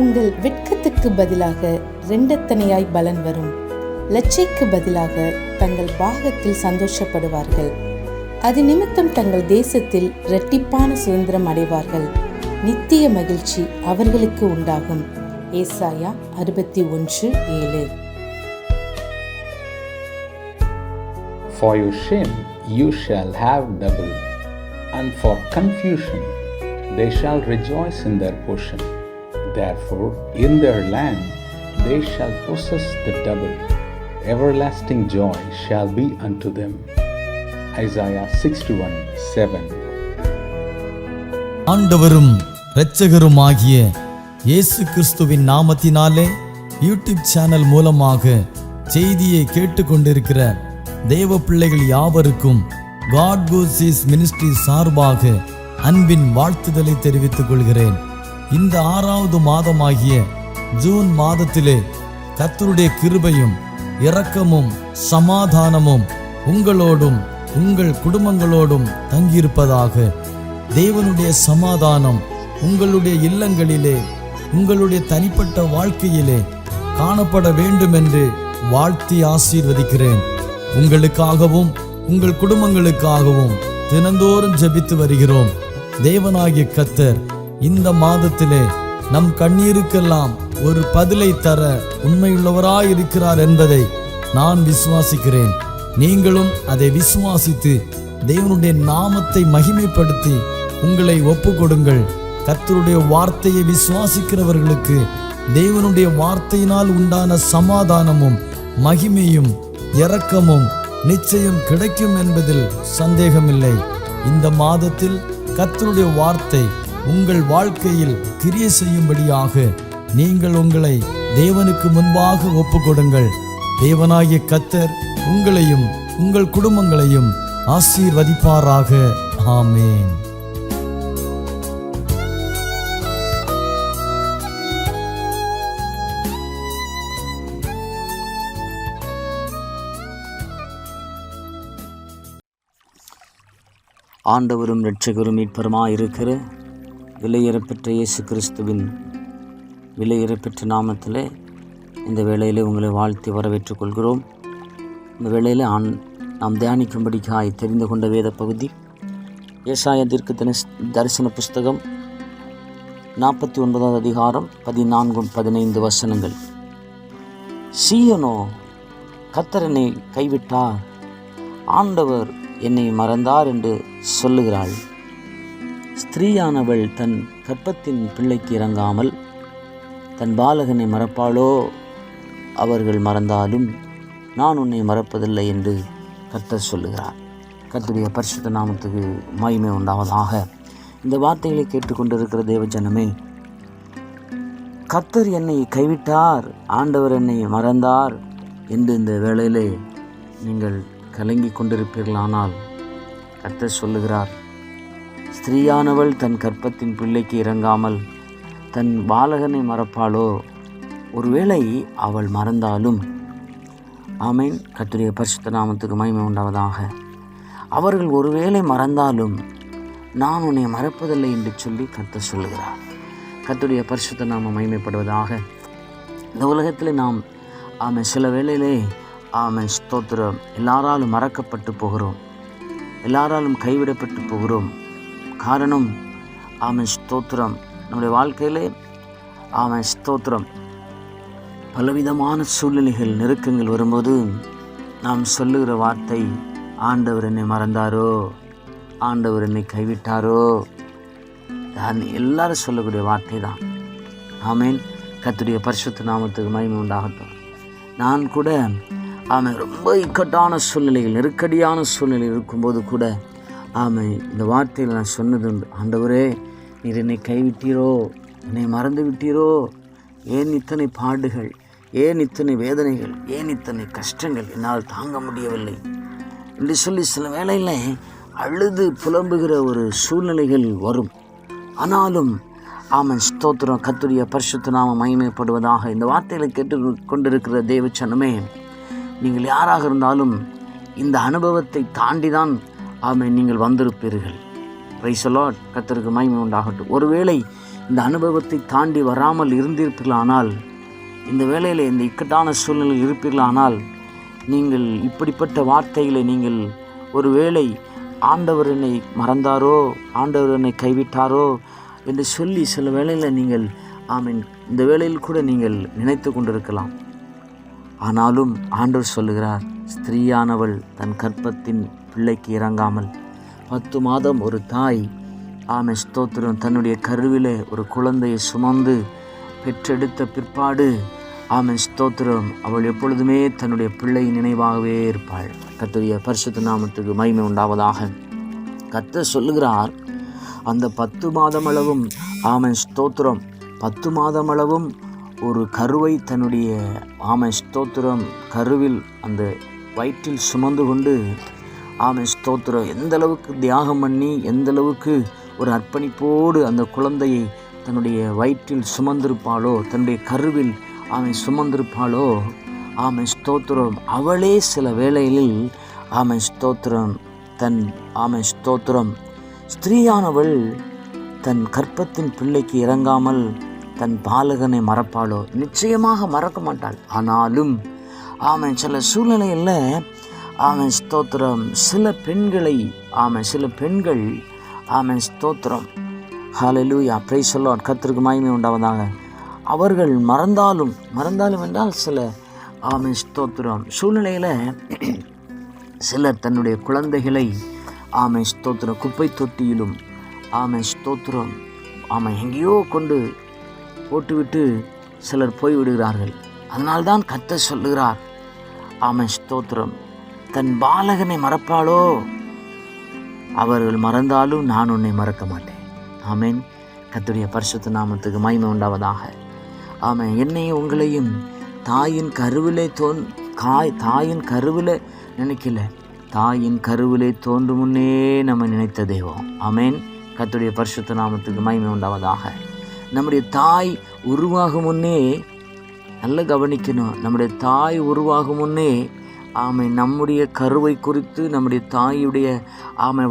உங்கள் வெட்கத்துக்கு பதிலாக இரண்டத்தனையாய் பலன் வரும். லட்சைக்கு பதிலாக தங்கள் பாகத்தில் சந்தோஷப்படுவார்கள். அது நிமித்தம் தங்கள் தேசத்தில் இரட்டிப்பான சுதந்திரம் அடைவார்கள். நித்திய மகிழ்ச்சி அவர்களுக்கு உண்டாகும். ஏசாயா 61:7. For your shame you shall have double, and for confusion they shall rejoice in their portion. Therefore in their land they shall possess the double. Everlasting joy shall be unto them. Isaiah 61:7. ஆண்டவரும் இரட்சகருமாகிய இயேசு கிறிஸ்துவின் நாமத்தினாலே YouTube channel மூலமாக செய்தியை கேட்டுக்கொண்டிருக்கிற தேவ பிள்ளைகள் யாவருக்கும் God Goes East Ministry சார்பாக அன்பின் வாழ்த்துதலை தெரிவித்துக் கொள்கிறேன். இந்த 6வது மாதமாகிய ஜூன் மாதத்திலே கர்த்தருடைய கிருபையும் இரக்கமும் சமாதானமும் உங்களோடும் உங்கள் குடும்பங்களோடும் தங்கியிருப்பதாக. தேவனுடைய சமாதானம் உங்களுடைய இல்லங்களிலே உங்களுடைய தனிப்பட்ட வாழ்க்கையிலே காணப்பட வேண்டும் என்று வாழ்த்தி ஆசீர்வதிக்கிறேன். உங்களுக்காகவும் உங்கள் குடும்பங்களுக்காகவும் தினந்தோறும் ஜெபித்து வருகிறோம். தேவனாகிய கர்த்தர் இந்த மாதத்திலே நம் கண்ணீருக்கெல்லாம் ஒரு பதிலை தர உண்மையுள்ளவராயிருக்கிறார் என்பதை நான் விசுவாசிக்கிறேன். நீங்களும் அதை விசுவாசித்து தேவனுடைய நாமத்தை மகிமைப்படுத்தி உங்களை ஒப்புக்கொடுங்கள். கர்த்தருடைய வார்த்தையை விசுவாசிக்கிறவர்களுக்கு தேவனுடைய வார்த்தையினால் உண்டான சமாதானமும் மகிமையும் இரக்கமும் நிச்சயம் கிடைக்கும் என்பதில் சந்தேகமில்லை. இந்த மாதத்தில் கர்த்தருடைய வார்த்தை உங்கள் வாழ்க்கையில் கிரியை செய்யும்படியாக நீங்கள் உங்களை தேவனுக்கு முன்பாக ஒப்புக்கொடுங்கள். தேவனாகிய கர்த்தர் உங்களையும் உங்கள் குடும்பங்களையும் ஆசீர்வதிப்பாராக. ஆமென். ஆண்டவரும் இரட்சகரும் மீட்பருமாயிருக்கிற விலையேறப்பெற்ற இயேசு கிறிஸ்துவின் விலையேறப்பெற்ற நாமத்தில் இந்த வேளையில் உங்களை வாழ்த்தி வரவேற்றுக் கொள்கிறோம். இந்த வேளையில் நாம் தியானிக்கும்படிக்காய் தெரிந்து கொண்ட வேத பகுதி ஏசாயா தீர்க்க தரிசன புஸ்தகம் 49வது அதிகாரம் 14-15 வசனங்கள். சீயோனோ, கர்த்தர் என்னை கைவிட்டார், ஆண்டவர் என்னை மறந்தார் என்று சொல்லுகிறாள். ஸ்திரீயானவள் தன் கர்ப்பத்தின் பிள்ளைக்கு இறங்காமல் தன் பாலகனை மறப்பாளோ? அவர்கள் மறந்தாலும் நான் உன்னை மறப்பதில்லை என்று கர்த்தர் சொல்லுகிறார். கர்த்தருடைய பரிசுத்த நாமத்துக்கு மகிமை உண்டாவதாக. இந்த வார்த்தைகளை கேட்டுக்கொண்டிருக்கிற தேவ ஜனமே, கர்த்தர் என்னை கைவிட்டார், ஆண்டவர் என்னை மறந்தார் என்று இந்த வேளையிலே நீங்கள் கலங்கி கொண்டிருப்பீர்களானால் கர்த்தர் சொல்லுகிறார், ஸ்திரீயானவள் தன் கர்ப்பத்தின் பிள்ளைக்கு இறங்காமல் தன் பாலகனை மறப்பாளோ? ஒருவேளை அவள் மறந்தாலும், ஆமென், கர்த்தருடைய பரிசுத்த நாமத்துக்கு மகிமை உண்டாவதாக. அவர்கள் ஒருவேளை மறந்தாலும் நான் உன்னை மறப்பதில்லை என்று சொல்லி கர்த்தர் சொல்லுகிறார். கர்த்தருடைய பரிசுத்த நாமம் மகிமைப்படுவதாக. இந்த உலகத்தில் நாம் சில வேளையிலே ஸ்தோத்திரம், எல்லாராலும் மறக்கப்பட்டு போகிறோம், எல்லாராலும் கைவிடப்பட்டு போகிறோம். காரணம் ஸ்தோத்திரம், நம்முடைய வாழ்க்கையிலே ஸ்தோத்திரம் பலவிதமான சூழ்நிலைகள் நெருக்கங்கள் வரும்போது நாம் சொல்லுகிற வார்த்தை, ஆண்டவர் என்னை மறந்தாரோ, ஆண்டவர் என்னை கைவிட்டாரோ. எல்லாரும் சொல்லக்கூடிய வார்த்தை தான். ஆமென். கர்த்தருடைய பரிசுத்த நாமத்துக்கு மகிமை உண்டாகட்டும். நான் கூட ரொம்ப இக்கட்டான சூழ்நிலைகள், நெருக்கடியான சூழ்நிலை இருக்கும்போது கூட இந்த வார்த்தையில் நான் சொன்னது உண்டு. ஆண்டவரே, நீர் என்னை கைவிட்டீரோ, என்னை மறந்து விட்டீரோ, ஏன் இத்தனை பாடுகள், ஏன் இத்தனை வேதனைகள், ஏன் இத்தனை கஷ்டங்கள், என்னால் தாங்க முடியவில்லை என்று சொல்லி சில வேளையில் அழுது புலம்புகிற ஒரு சூழ்நிலைகள் வரும். ஆனாலும் ஸ்தோத்திரம், கர்த்தருடைய பரிசுத்த நாமம் மகிமைப்படுவதாக. இந்த வார்த்தைகளை கேட்டு கொண்டிருக்கிற தேவச்சனமே, நீங்கள் யாராக இருந்தாலும் இந்த அனுபவத்தை தாண்டிதான் நீங்கள் வந்திருப்பீர்கள். Price the lord. கர்த்தருக்கு மகிமை உண்டாகட்டும். ஒருவேளை இந்த அனுபவத்தை தாண்டி வராமல் இருந்திருப்பீர்களானால், இந்த வேளையில் இந்த இக்கட்டான சூழ்நிலையில் இருப்பீர்களானால், நீங்கள் இப்படிப்பட்ட வார்த்தைகளை நீங்கள் ஒருவேளை ஆண்டவர் என்னை மறந்தாரோ, ஆண்டவர் என்னை கைவிட்டாரோ என்று சொல்லி சில வேளையில் நீங்கள் இந்த வேளையில் கூட நீங்கள் நினைத்து கொண்டிருக்கலாம். ஆனாலும் ஆண்டவர் சொல்லுகிறார், ஸ்திரீயானவள் தன் கர்ப்பத்தின் பிள்ளைக்கு இறங்காமல் 10 மாதம் ஒரு தாய் ஸ்தோத்திரம் தன்னுடைய கருவிலே ஒரு குழந்தையை சுமந்து பெற்றெடுத்த பிற்பாடு ஸ்தோத்திரம் அவள் எப்பொழுதுமே தன்னுடைய பிள்ளை நினைவாகவே இருப்பாள். கர்த்தருடைய பரிசுத்த நாமத்துக்கு மகிமை உண்டாவதாக. கர்த்தர் சொல்லுகிறார், அந்த 10 மாதமளவும் ஸ்தோத்திரம் 10 மாதமளவும் ஒரு கருவை தன்னுடைய ஸ்தோத்திரம் கருவில் அந்த வயிற்றில் சுமந்து கொண்டு ஸ்தோத்திரம் எந்த அளவுக்கு தியாகம் பண்ணி, எந்த அளவுக்கு ஒரு அர்ப்பணிப்போடு அந்த குழந்தையை தன்னுடைய வயிற்றில் சுமந்திருப்பாளோ, தன்னுடைய கருவில் சுமந்திருப்பாளோ, ஸ்தோத்திரம் அவளே சில வேளைகளில் ஸ்தோத்திரம் ஸ்தோத்திரம் ஸ்திரீயானவள் தன் கர்ப்பத்தின் பிள்ளைக்கு இறங்காமல் தன் பாலகனை மறப்பாளோ? நிச்சயமாக மறக்க மாட்டாள். ஆனாலும் சில சூழ்நிலையில் ஸ்தோத்திரம் சில பெண்கள் ஸ்தோத்திரம் ஹல்லேலூயா பிரைஸ் தி லார்ட், கர்த்தருக்கு மகிமை உண்டாவதாக. அவர்கள் மறந்தாலும் என்றால் சில ஸ்தோத்திரம் சூழ்நிலையில் சிலர் தன்னுடைய குழந்தைகளை ஸ்தோத்திரம் குப்பை தொட்டியிலும் ஸ்தோத்திரம் எங்கேயோ கொண்டு போட்டுவிட்டு சிலர் போய்விடுகிறார்கள். அதனால்தான் கர்த்தர் சொல்லுகிறார், ஸ்தோத்திரம் தன் பாலகனை மறப்பாளோ? அவர்கள் மறந்தாலும் நான் உன்னை மறக்க மாட்டேன். ஆமென். கர்த்தருடைய பரிசுத்த நாமத்துக்கு மகிமை உண்டாவதாக. என்னையும் உங்களையும் தாயின் கருவிலே நினைக்கல, தாயின் கருவிலே தோன்றும் முன்னே நம்ம நினைத்த தெய்வம். ஆமென். கர்த்தருடைய பரிசுத்த நாமத்துக்கு மகிமை உண்டாவதாக. நம்முடைய தாய் உருவாகும் முன்னே, நல்ல கவனிக்கணும், நம்முடைய தாய் உருவாகும் முன்னே நம்முடைய கருவை குறித்து நம்முடைய தாயுடைய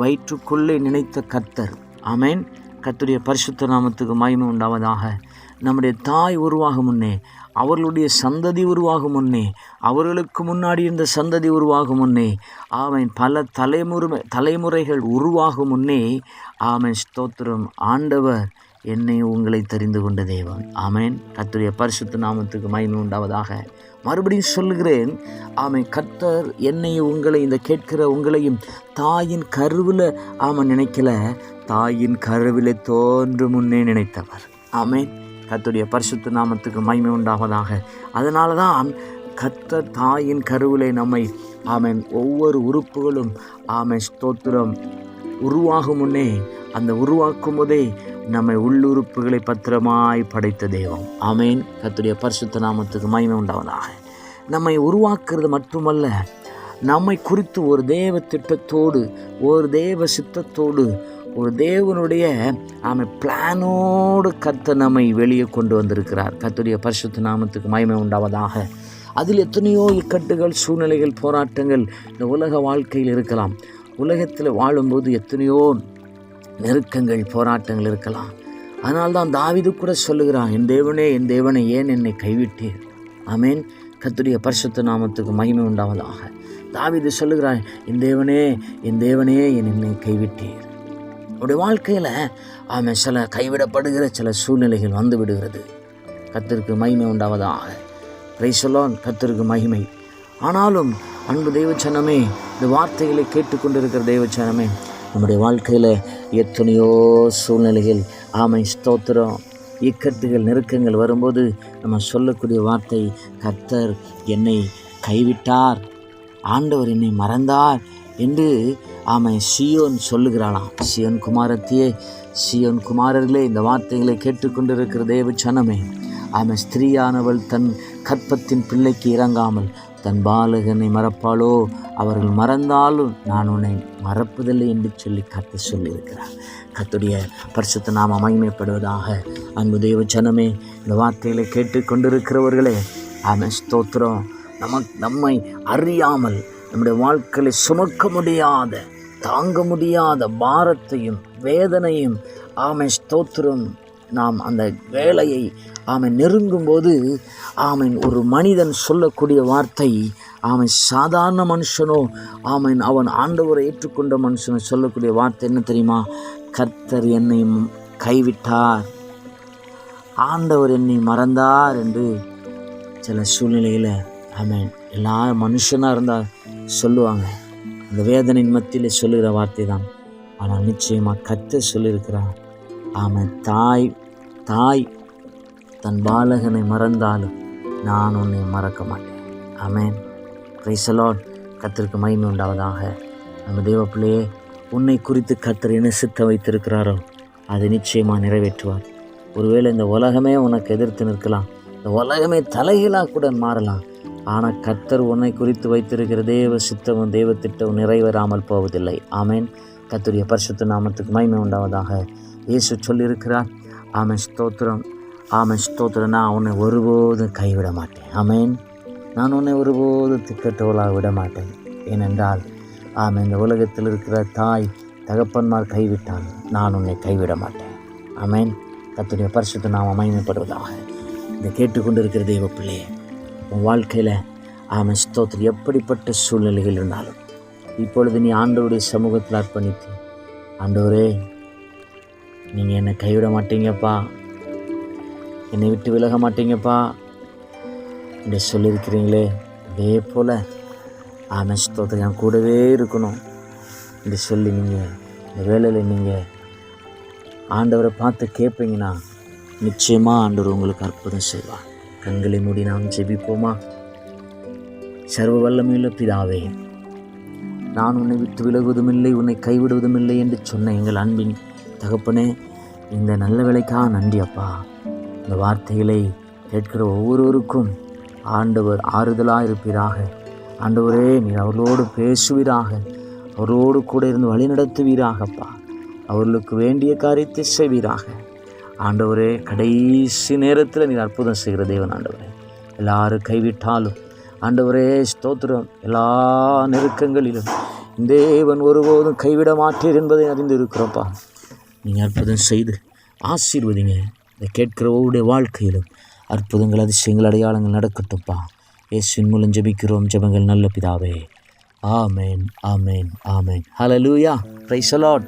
வயிற்றுக்குள்ளே நினைத்த கர்த்தர். ஆமென். கர்த்தருடைய பரிசுத்த நாமத்துக்கு மகிமை உண்டாவதாக. நம்முடைய தாய் உருவாகும் முன்னே, அவர்களுடைய சந்ததி உருவாகும் முன்னே, அவர்களுக்கு முன்னாடி இருந்த சந்ததி உருவாகும் முன்னே, பல தலைமுறைகள் உருவாகும் முன்னே ஸ்தோத்திரம் ஆண்டவர் என்னை உங்களை தெரிந்து கொண்ட தேவன். ஆமென். கர்த்தருடைய பரிசுத்த நாமத்துக்கு மகிமை உண்டாவதாக. மறுபடியும் சொல்லுகிறேன், கர்த்தர் என்னையும் உங்களை, இந்த கேட்கிற உங்களையும் தாயின் கருவில் நினைக்கல, தாயின் கருவிலே தோன்று முன்னே நினைத்தவர். ஆமென். கர்த்தருடைய பரிசுத்த நாமத்துக்கு மகிமை உண்டாவதாக. அதனால தான் கர்த்தர் தாயின் கருவிலே நம்மை ஒவ்வொரு உறுப்புகளும் ஸ்தோத்திரம் உருவாகும் முன்னே, அந்த உருவாக்கும் போதே நம்மை உள்ளுறுப்புகளை பத்திரமாய் படைத்த தெய்வம். ஆமென். கர்த்தருடைய பரிசுத்த நாமத்துக்கு மகிமை உண்டாவதாக. நம்மை உருவாக்குறது மட்டுமல்ல, நம்மை குறித்து ஒரு தேவ திட்டத்தோடு, ஒரு தேவ சித்தத்தோடு, ஒரு தேவனுடைய பிளானோடு கர்த்தர் நம்மை வெளியே கொண்டு வந்திருக்கிறார். கர்த்தருடைய பரிசுத்த நாமத்துக்கு மகிமை உண்டாவதாக. அதில் எத்தனையோ இக்கட்டுகள், சூழ்நிலைகள், போராட்டங்கள் இந்த உலக வாழ்க்கையில் இருக்கலாம். உலகத்தில் வாழும்போது எத்தனையோ நெருக்கங்கள், போராட்டங்கள் இருக்கலாம். அதனால்தான் தாவீது கூட சொல்லுகிறான், என் தேவனே ஏன் என்னை கைவிட்டீர்? ஆமென். கர்த்தருடைய பரிசுத்த நாமத்துக்கு மகிமை உண்டாவதாக. தாவீது சொல்லுகிறான், என் தேவனே என்னை கைவிட்டீர். அவருடைய வாழ்க்கையில் சில கைவிடப்படுகிற சில சூழ்நிலைகள் வந்து விடுகிறது. கர்த்தருக்கு மகிமை உண்டாவதாக. பிரைஸ் தி லார்ட், கர்த்தருக்கு மகிமை. ஆனாலும் அன்பு தெய்வச்சனமே, இந்த வார்த்தைகளை கேட்டுக்கொண்டிருக்கிற தெய்வச்சனமே, நம்முடைய வாழ்க்கையில் எத்தனையோ சூழ்நிலைகள் ஸ்தோத்திரம் இக்கட்டுகள், நெருக்கங்கள் வரும்போது நம்ம சொல்லக்கூடிய வார்த்தை, கர்த்தர் என்னை கைவிட்டார், ஆண்டவர் என்னை மறந்தார் என்று சீயோன் சொல்லுகிறாளாம். சீயோன் குமாரத்தியே, சீயோன் குமாரர்களே, இந்த வார்த்தைகளை கேட்டுக்கொண்டிருக்கிற தேவச்சனமே, ஸ்திரீயானவள் தன் கற்பத்தின் பிள்ளைக்கு இறங்காமல் தன் பாலகனை மறப்பாளோ? அவர்கள் மறந்தாலும் நான் உன்னை மறப்பதில்லை என்று சொல்லி கர்த்தர் சொல்லியிருக்கிறார். கர்த்தருடைய பரிசுத்த நாமம் மகிமைப்படுவதாக. அன்பு தேவச்சனமே, இந்த வார்த்தைகளை கேட்டுக்கொண்டிருக்கிறவர்களே, ஸ்தோத்திரம் நம்மை அறியாமல் நம்முடைய வாழ்க்கையை சுமக்க முடியாத, தாங்க முடியாத பாரத்தையும் வேதனையும் ஸ்தோத்திரம் நாம் அந்த வேலையை நெருங்கும்போது ஒரு மனிதன் சொல்லக்கூடிய வார்த்தை சாதாரண மனுஷனோ அவன் ஆண்டவரை ஏற்றுக்கொண்ட மனுஷனோ சொல்லக்கூடிய வார்த்தை என்ன தெரியுமா? கர்த்தர் என்னை கைவிட்டார், ஆண்டவர் என்னை மறந்தார் என்று சில சூழ்நிலையில் எல்லா மனுஷனாக இருந்தால் சொல்லுவாங்க. அந்த வேதனையின் மத்தியில் சொல்லுகிற வார்த்தை தான். ஆனால் நிச்சயமாக கர்த்தர் சொல்லியிருக்கிறார், தாய் தன் பாலகனை மறந்தாலும் நான் உன்னை மறக்க மாட்டேன். ஆமென். Praise the lord. கர்த்தருக்கு மகிமை உண்டாவதாக. நம்ம தேவ பிள்ளையே, உன்னை குறித்து கர்த்தர் என்ன சித்தம் வைத்திருக்கிறாரோ அதை நிச்சயமாக நிறைவேற்றுவார். ஒருவேளை இந்த உலகமே உனக்கு எதிர்த்து நிற்கலாம், இந்த உலகமே தலைகீழாக கூட மாறலாம். ஆனால் கர்த்தர் உன்னை குறித்து வைத்திருக்கிற தேவ சித்தமும் தேவ திட்டமும் நிறைவேறாமல் போவதில்லை. ஆமென். கர்த்தருடைய பரிசுத்த நாமத்துக்கு மகிமை உண்டாவதாக. இயேசு சொல்லியிருக்கிறார், ஸ்தோத்திரம், ஸ்தோத்திரம், நான் உன்னை ஒருபோதும் கைவிட மாட்டேன். ஆமென். நான் உன்னை ஒருபோதும் திக்கற்றவளாக விட மாட்டேன். ஏனென்றால் இந்த உலகத்தில் இருக்கிற தாய் தகப்பன்மார் கைவிட்டால் நான் உன்னை கைவிட மாட்டேன். ஆமென். கர்த்தருடைய பரிசுத்த நாமம் மகிமைப்படுவதாக. இதை கேட்டுக்கொண்டிருக்கிற தேவ பிள்ளையே, உன் வாழ்க்கையில் ஸ்தோத்திரம், எப்படிப்பட்ட சூழ்நிலைகள் இருந்தாலும் இப்பொழுது நீ ஆண்டவருடைய சமூகத்தில் அர்ப்பணித்து, ஆண்டவரே நீங்கள் என்னை கைவிட மாட்டீங்கப்பா, என்னை விட்டு விலக மாட்டீங்கப்பா என்று சொல்லியிருக்கிறீங்களே, அதே போல் ஸ்தோத்திரம் என் கூடவே இருக்கணும் என்று சொல்லி நீங்கள் இந்த வேளையில் நீங்கள் ஆண்டவரை பார்த்து கேட்பீங்கன்னா நிச்சயமாக ஆண்டவர் உங்களுக்கு அற்புதம் செய்வார். கண்களை மூடி நாம் ஜெபிப்போமா? சர்வ வல்லமையுள்ள பிதாவே, நான் உன்னை விட்டு விலகுவதும் இல்லை, உன்னை கைவிடுவதும் இல்லை என்று சொன்ன எங்கள் அன்பின் தகப்பனே, இந்த நல்ல வேலைக்காக நன்றி அப்பா. இந்த வார்த்தைகளை கேட்கிற ஒவ்வொருவருக்கும் ஆண்டவர் ஆறுதலாக இருப்பீராக. ஆண்டவரே, நீர் அவர்களோடு பேசுவீராக, அவரோடு கூட இருந்து வழி நடத்துவீராகப்பா. அவர்களுக்கு வேண்டிய காரியத்தை செய்வீராக. ஆண்டவரே, கடைசி நேரத்தில் நீர் அற்புதம் செய்கிற தேவன். ஆண்டவரே, எல்லாரும் கைவிட்டாலும் ஆண்டவரே ஸ்தோத்திரம், எல்லா நெருக்கங்களிலும் தேவன் ஒருபோதும் கைவிட மாட்டீர் என்பதை அறிந்து இருக்கிறோப்பா. நீங்கள் அற்புதம் செய்து ஆசீர்வதிங்க. இதை கேட்கிற ஒவ்வொருடைய வாழ்க்கையிலும் அற்புதங்கள், அதிசயங்கள், அடையாளங்கள் நடக்கட்டும்ப்பா. இயேசுவின் மூலம் ஜெபிக்கிறோம் ஜெபங்கள் நல்ல பிதாவே. Amen, amen, amen. Hallelujah. Praise the lord.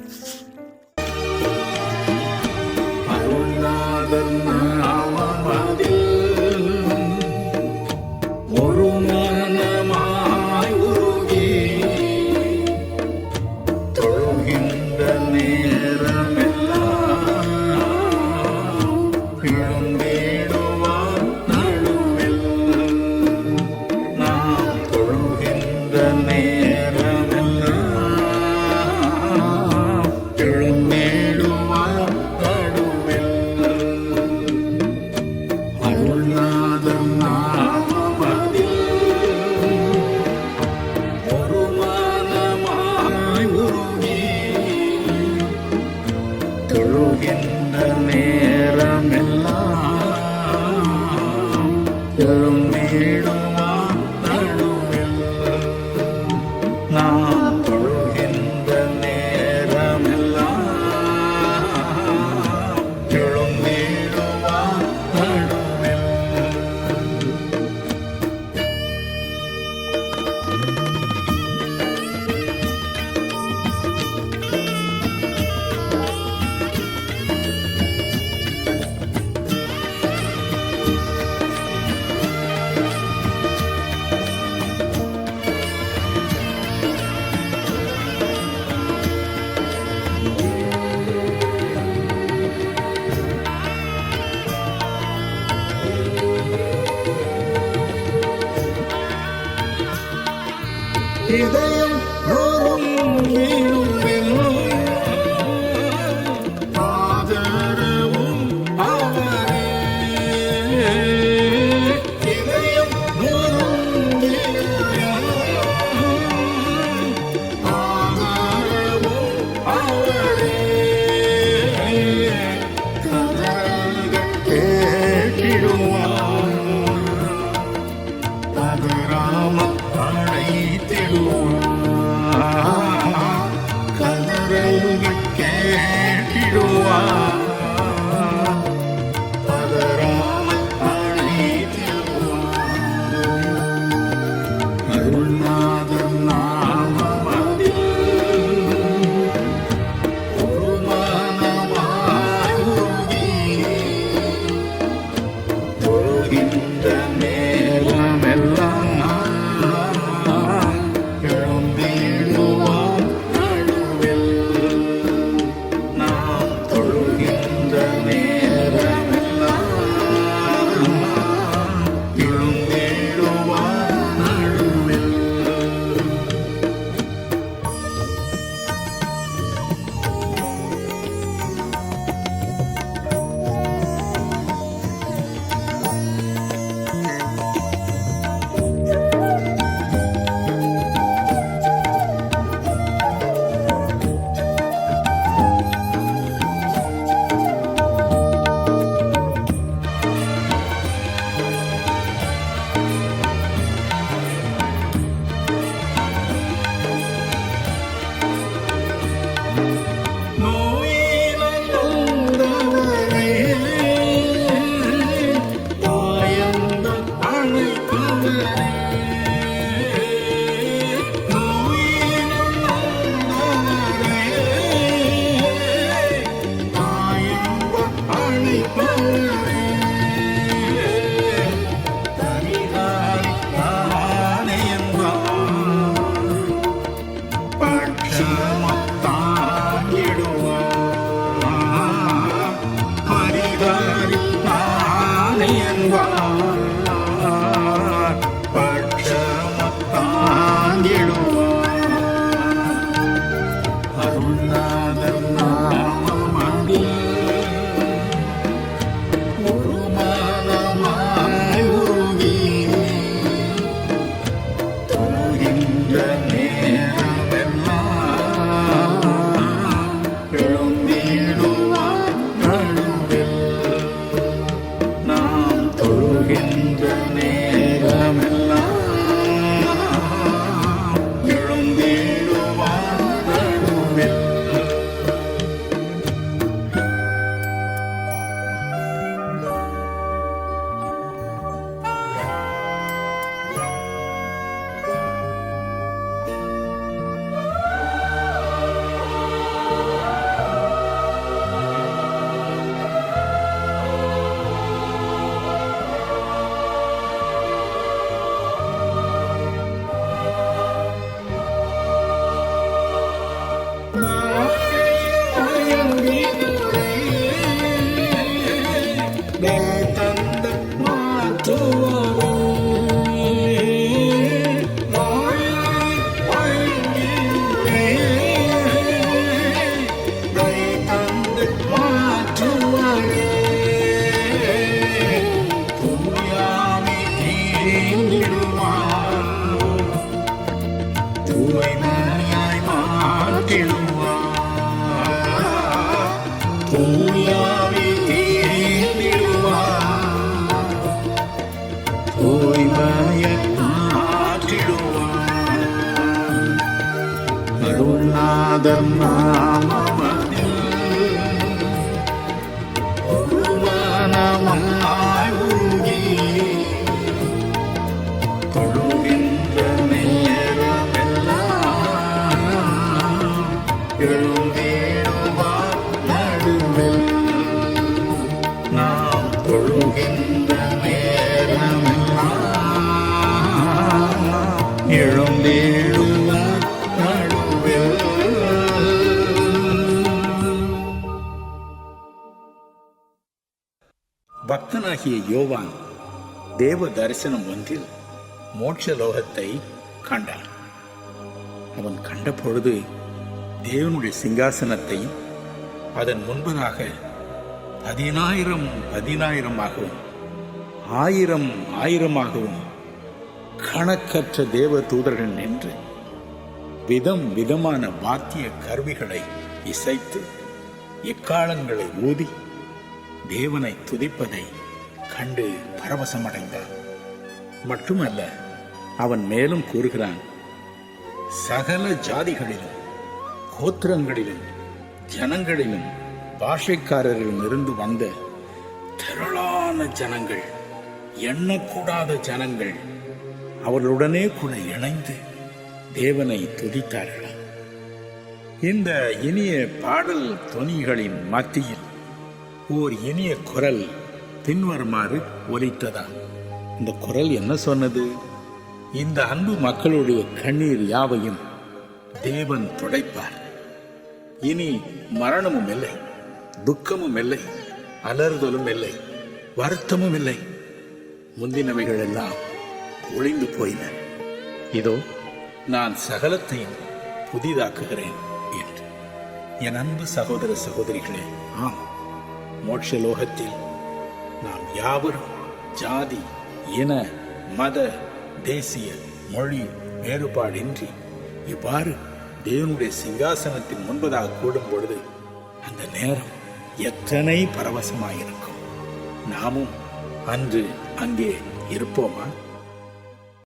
இதயம் ஆதரவும் அவரே, இதயம் ஆதரவும் அவரே, கதங்கள் கேட்டிடுவார், பதறாமல் அழைத்திடுவார். துணை என்பார் பட்சமத்தாங்கிடுவார் அருள்நாதர் நாமம் அன்பில் ஒரு மாதமாய் உருகி தொழுகின்ற நேரமெல்லாம் எழுந்திடுவார் நடுவில். நாம் தொழுகின்ற நேரமெல்லாம் எழுந்திடுவார் நடுவில். அருள்நாதர் நாமமதில் ஒரு மனமாய் உருகி தொழுகின்ற நேரமெல்லாம் எழுந்திடுவார் நடுவில். நாம் தொழுகின்ற நேரமெல்லாம் எழுந்திடுவார் நடுவில். பக்தனாகிய யோவான் தேவ தரிசனம் ஒன்றில் மோட்சலோகத்தை கண்டான். அவன் கண்ட பொழுது தேவனுடைய சிங்காசனத்தையும் அதன் முன்பதாக 10,000 1000 கணக்கற்ற தேவ தூதர்கள் நின்று விதம் விதமான வாத்திய கருவிகளை இசைத்து எக்காலங்களை ஊதி தேவனை துதிப்பதை கண்டு பரவசமடைந்தான். மட்டுமல்ல, அவன் மேலும் கூறுகிறான், சகல ஜாதிகளிலும் கோத்திரங்களிலும் ஜனங்களிலும் பாஷைக்காரரிலும் இருந்து வந்த திரளான ஜனங்கள், எண்ணக்கூடாத ஜனங்கள் அவர்களுடனே கூட இணைந்து தேவனை துதித்தார்களாம். இந்த இனிய பாடல் தொனிகளின் மத்தியில் ஓர் இனிய குரல் பின்வருமாறு ஒலித்ததாம். இந்த குரல் என்ன சொன்னது? இந்த அன்பு மக்களுடைய கண்ணீர் யாவையும் தேவன் துடைப்பார். இனி மரணமும் இல்லை, துக்கமும் இல்லை, அலறுதலும் இல்லை, வருத்தமும் இல்லை. முந்தினவைகள் எல்லாம் ஒளிந்து போயின. இதோ நான் சகலத்தையும் புதிதாக்குகிறேன் என்று. என் அன்பு சகோதர சகோதரிகளே, ஆம், மோட்சலோகத்தில் நாம் யாவரும் ஜாதி, இன, மத, தேசிய, மொழி வேறுபாடின்றி இவ்வாறு தேவனுடைய சிங்காசனத்தின் முன்பதாக கூடும் பொழுது அந்த நேரம் எத்தனை பரவசமாயிருக்கும். நாமும் அன்று அங்கே இருப்போமா?